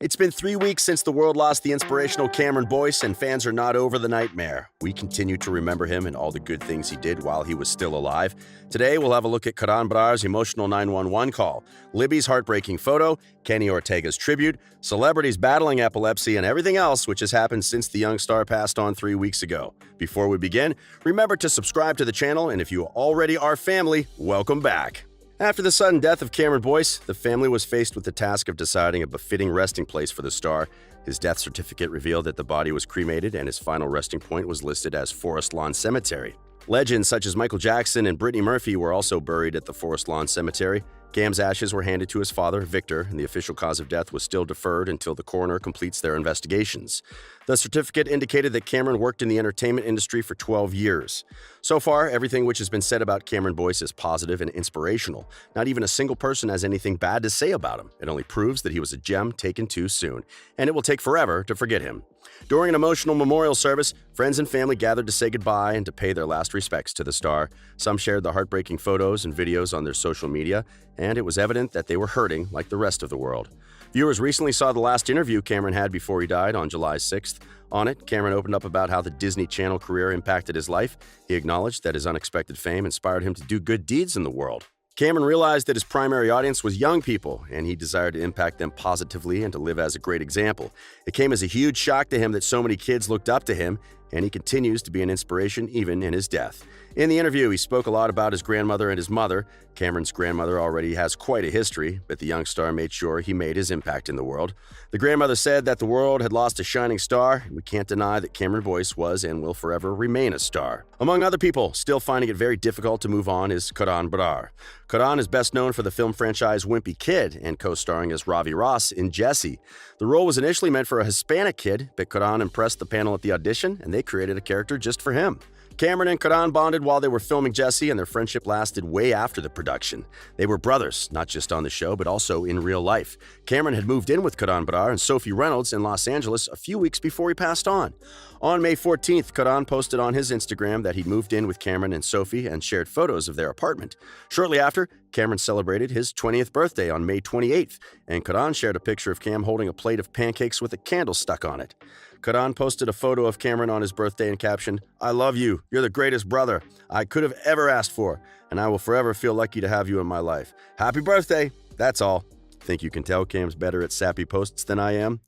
It's been 3 weeks since the world lost the inspirational Cameron Boyce, and fans are not over the nightmare. We continue to remember him and all the good things he did while he was still alive. Today, we'll have a look at Karan Brar's emotional 911 call, Libby's heartbreaking photo, Kenny Ortega's tribute, celebrities battling epilepsy, and everything else which has happened since the young star passed on 3 weeks ago. Before we begin, remember to subscribe to the channel, and if you already are family, welcome back. After the sudden death of Cameron Boyce, the family was faced with the task of deciding a befitting resting place for the star. His death certificate revealed that the body was cremated and his final resting point was listed as Forest Lawn Cemetery. Legends such as Michael Jackson and Brittany Murphy were also buried at the Forest Lawn Cemetery. Cam's ashes were handed to his father, Victor, and the official cause of death was still deferred until the coroner completes their investigations. The certificate indicated that Cameron worked in the entertainment industry for 12 years. So far, everything which has been said about Cameron Boyce is positive and inspirational. Not even a single person has anything bad to say about him. It only proves that he was a gem taken too soon, and it will take forever to forget him. During an emotional memorial service, friends and family gathered to say goodbye and to pay their last respects to the star. Some shared the heartbreaking photos and videos on their social media, and it was evident that they were hurting like the rest of the world. Viewers recently saw the last interview Cameron had before he died on July 6th. On it, Cameron opened up about how the Disney Channel career impacted his life. He acknowledged that his unexpected fame inspired him to do good deeds in the world. Cameron realized that his primary audience was young people, and he desired to impact them positively and to live as a great example. It came as a huge shock to him that so many kids looked up to him, and he continues to be an inspiration even in his death. In the interview, he spoke a lot about his grandmother and his mother. Cameron's grandmother already has quite a history, but the young star made sure he made his impact in the world. The grandmother said that the world had lost a shining star, and we can't deny that Cameron Boyce was and will forever remain a star. Among other people still finding it very difficult to move on is Karan Brar. Karan is best known for the film franchise Wimpy Kid and co-starring as Ravi Ross in Jessie. The role was initially meant for a Hispanic kid, but Karan impressed the panel at the audition, and they created a character just for him. Cameron and Karan bonded while they were filming Jessie, and their friendship lasted way after the production. They were brothers, not just on the show, but also in real life. Cameron had moved in with Karan Brar and Sophie Reynolds in Los Angeles a few weeks before he passed on. On May 14th, Karan posted on his Instagram that he'd moved in with Cameron and Sophie and shared photos of their apartment. Shortly after, Cameron celebrated his 20th birthday on May 28th, and Karan shared a picture of Cam holding a plate of pancakes with a candle stuck on it. Karan posted a photo of Cameron on his birthday and captioned, "I love you. You're the greatest brother I could have ever asked for, and I will forever feel lucky to have you in my life. Happy birthday." That's all. Think you can tell Cam's better at sappy posts than I am?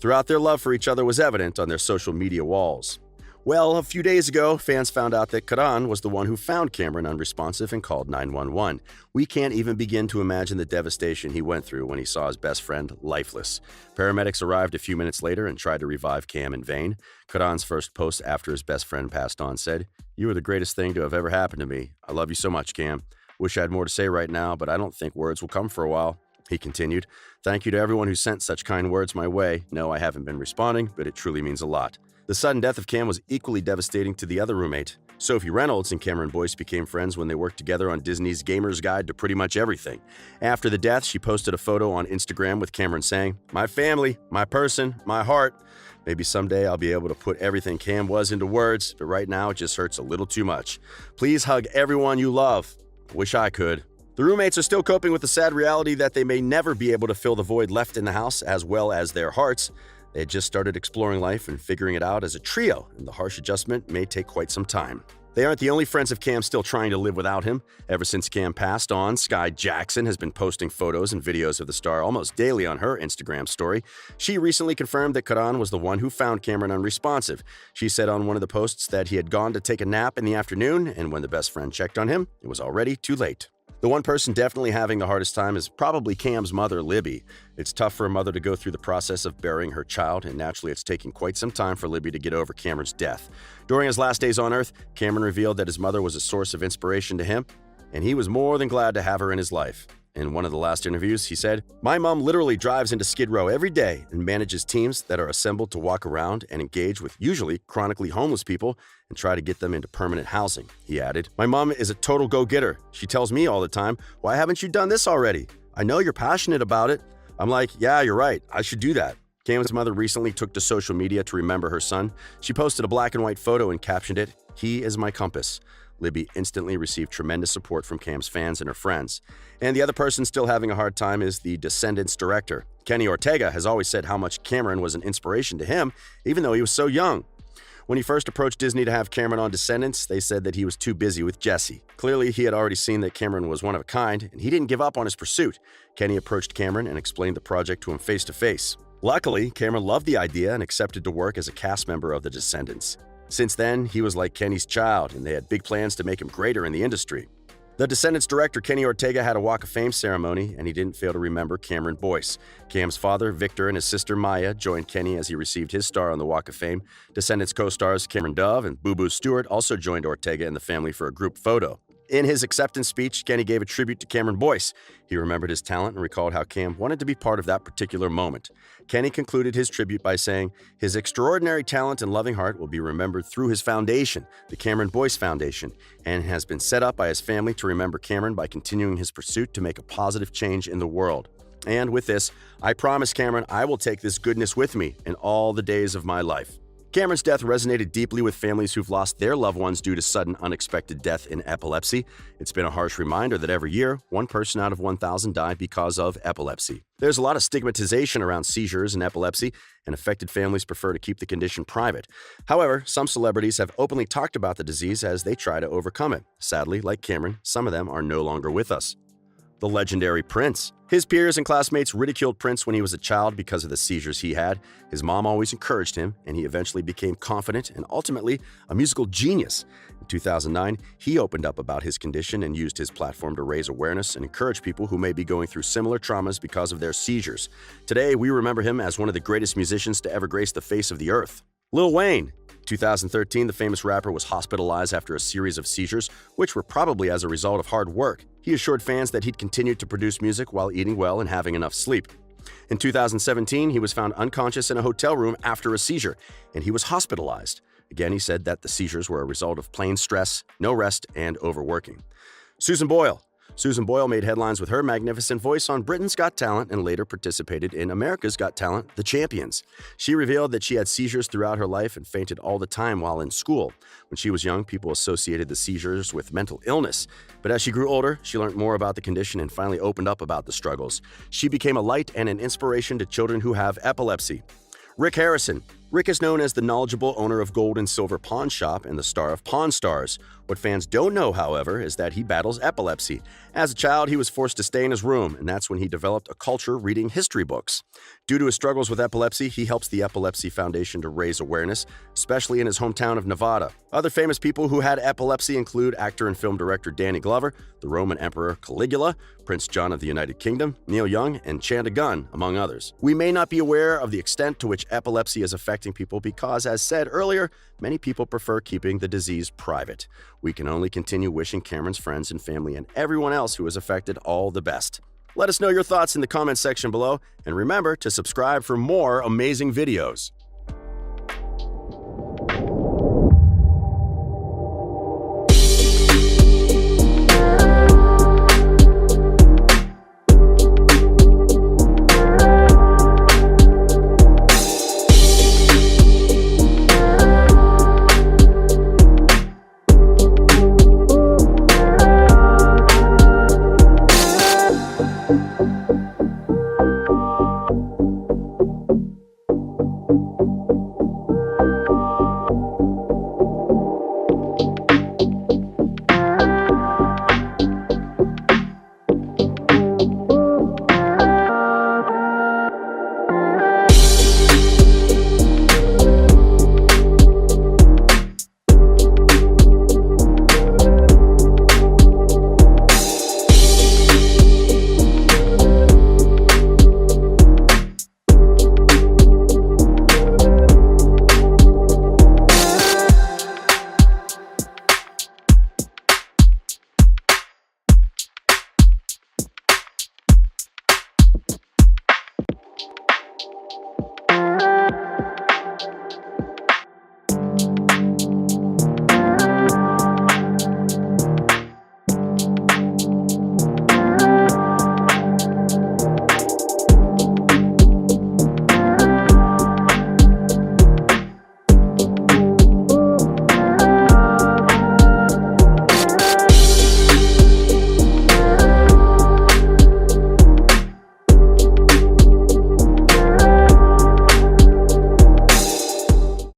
Throughout, their love for each other was evident on their social media walls. Well, a few days ago, fans found out that Karan was the one who found Cameron unresponsive and called 911. We can't even begin to imagine the devastation he went through when he saw his best friend lifeless. Paramedics arrived a few minutes later and tried to revive Cam in vain. Karan's first post after his best friend passed on said, "You are the greatest thing to have ever happened to me. I love you so much, Cam. Wish I had more to say right now, but I don't think words will come for a while." He continued, "Thank you to everyone who sent such kind words my way. No, I haven't been responding, but it truly means a lot." The sudden death of Cam was equally devastating to the other roommate. Sophie Reynolds and Cameron Boyce became friends when they worked together on Disney's Gamer's Guide to Pretty Much Everything. After the death, she posted a photo on Instagram with Cameron saying, "My family, my person, my heart. Maybe someday I'll be able to put everything Cam was into words, but right now it just hurts a little too much. Please hug everyone you love. Wish I could." The roommates are still coping with the sad reality that they may never be able to fill the void left in the house as well as their hearts. They had just started exploring life and figuring it out as a trio, and the harsh adjustment may take quite some time. They aren't the only friends of Cam still trying to live without him. Ever since Cam passed on, Sky Jackson has been posting photos and videos of the star almost daily on her Instagram story. She recently confirmed that Karan was the one who found Cameron unresponsive. She said on one of the posts that he had gone to take a nap in the afternoon, and when the best friend checked on him, it was already too late. The one person definitely having the hardest time is probably Cam's mother, Libby. It's tough for a mother to go through the process of burying her child, and naturally it's taking quite some time for Libby to get over Cameron's death. During his last days on Earth, Cameron revealed that his mother was a source of inspiration to him, and he was more than glad to have her in his life. In one of the last interviews, he said, "My mom literally drives into Skid Row every day and manages teams that are assembled to walk around and engage with usually chronically homeless people and try to get them into permanent housing." He added, "My mom is a total go-getter. She tells me all the time, 'Why haven't you done this already? I know you're passionate about it.' I'm like, 'Yeah, you're right. I should do that.'" Cam's mother recently took to social media to remember her son. She posted a black and white photo and captioned it, "He is my compass." Libby instantly received tremendous support from Cam's fans and her friends. And the other person still having a hard time is the Descendants director. Kenny Ortega has always said how much Cameron was an inspiration to him, even though he was so young. When he first approached Disney to have Cameron on Descendants, they said that he was too busy with Jessie. Clearly, he had already seen that Cameron was one of a kind, and he didn't give up on his pursuit. Kenny approached Cameron and explained the project to him face to face. Luckily, Cameron loved the idea and accepted to work as a cast member of the Descendants. Since then, he was like Kenny's child, and they had big plans to make him greater in the industry. The Descendants director Kenny Ortega had a Walk of Fame ceremony, and he didn't fail to remember Cameron Boyce. Cam's father, Victor, and his sister Maya joined Kenny as he received his star on the Walk of Fame. Descendants co-stars Cameron Dove and Boo Boo Stewart also joined Ortega and the family for a group photo. In his acceptance speech, Kenny gave a tribute to Cameron Boyce. He remembered his talent and recalled how Cam wanted to be part of that particular moment. Kenny concluded his tribute by saying, "His extraordinary talent and loving heart will be remembered through his foundation, the Cameron Boyce Foundation, and has been set up by his family to remember Cameron by continuing his pursuit to make a positive change in the world. And with this, I promise Cameron I will take this goodness with me in all the days of my life." Cameron's death resonated deeply with families who've lost their loved ones due to sudden, unexpected death in epilepsy. It's been a harsh reminder that every year, one person out of 1,000 die because of epilepsy. There's a lot of stigmatization around seizures and epilepsy, and affected families prefer to keep the condition private. However, some celebrities have openly talked about the disease as they try to overcome it. Sadly, like Cameron, some of them are no longer with us. The legendary Prince. His peers and classmates ridiculed Prince when he was a child because of the seizures he had. His mom always encouraged him, and he eventually became confident and ultimately a musical genius. In 2009, he opened up about his condition and used his platform to raise awareness and encourage people who may be going through similar traumas because of their seizures. Today, we remember him as one of the greatest musicians to ever grace the face of the earth. Lil Wayne. 2013, the famous rapper was hospitalized after a series of seizures, which were probably as a result of hard work. He assured fans that he'd continued to produce music while eating well and having enough sleep. In 2017, he was found unconscious in a hotel room after a seizure, and he was hospitalized. Again, he said that the seizures were a result of plain stress, no rest, and overworking. Susan Boyle. Susan Boyle made headlines with her magnificent voice on Britain's Got Talent and later participated in America's Got Talent, The Champions. She revealed that she had seizures throughout her life and fainted all the time while in school. When she was young, people associated the seizures with mental illness. But as she grew older, she learned more about the condition and finally opened up about the struggles. She became a light and an inspiration to children who have epilepsy. Rick Harrison. Rick is known as the knowledgeable owner of Gold and Silver Pawn Shop and the star of Pawn Stars. What fans don't know, however, is that he battles epilepsy. As a child, he was forced to stay in his room, and that's when he developed a culture reading history books. Due to his struggles with epilepsy, he helps the Epilepsy Foundation to raise awareness, especially in his hometown of Nevada. Other famous people who had epilepsy include actor and film director Danny Glover, the Roman Emperor Caligula, Prince John of the United Kingdom, Neil Young, and Chanda Gunn, among others. We may not be aware of the extent to which epilepsy is affecting people because, as said earlier, many people prefer keeping the disease private. We can only continue wishing Cameron's friends and family and everyone else who is affected all the best. Let us know your thoughts in the comments section below, and remember to subscribe for more amazing videos.